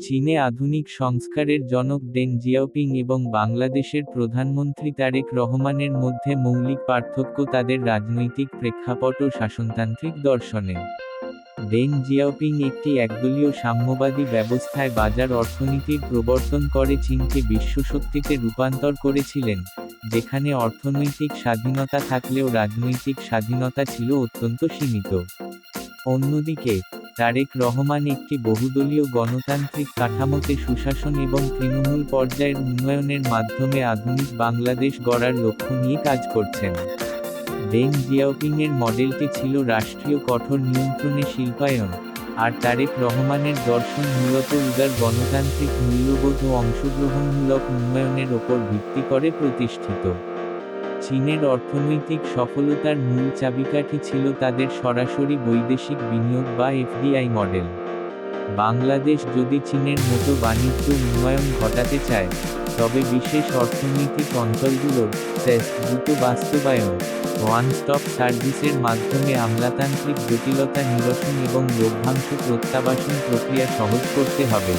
চীনে আধুনিক সংস্কারের জনক ডেং জিয়াওপিং এবং বাংলাদেশের প্রধানমন্ত্রী তারেক রহমানের মধ্যে মৌলিক পার্থক্য তাদের রাজনৈতিক প্রেক্ষাপট ও শাসনতান্ত্রিক দর্শনে। ডেং জিয়াওপিং একটি একদলীয় সাম্যবাদী ব্যবস্থায় বাজার অর্থনীতির প্রবর্তন করে চীনকে বিশ্বশক্তিতে রূপান্তর করেছিলেন, যেখানে অর্থনৈতিক স্বাধীনতা থাকলেও রাজনৈতিক স্বাধীনতা ছিল অত্যন্ত সীমিত। অন্যদিকে, তারেক রহমান একটি বহুদলীয় গণতান্ত্রিক কাঠামোতে সুশাসন এবং তৃণমূল পর্যায়ের উন্নয়নের মাধ্যমে আধুনিক বাংলাদেশ গড়ার লক্ষ্য নিয়ে কাজ করছেন। ডেং জিয়াওপিংয়ের মডেলটি ছিল রাষ্ট্রীয় কঠোর নিয়ন্ত্রণে শিল্পায়ন, আর তারেক রহমানের দর্শন মূলত উদার গণতান্ত্রিক মূল্যবোধ ও অংশগ্রহণমূলক উন্নয়নের ওপর ভিত্তি করে প্রতিষ্ঠিত। চীনের অর্থনৈতিক সফলতার মূল চাবিকাঠি ছিল তাদের সরাসরি বৈদেশিক বিনিয়োগ বা এফডিআই মডেল। বাংলাদেশ যদি চীনের মতো বাণিজ্য উন্নয়ন ঘটাতে চায়, তবে বিশেষ অর্থনৈতিক অঞ্চলগুলোর সেস দ্রুত বাস্তবায়ন, ওয়ান স্টপ সার্ভিসের মাধ্যমে আমলাতান্ত্রিক জটিলতা নিরসন এবং লভ্যাংশ প্রত্যাবাসন প্রক্রিয়া সহজ করতে হবে।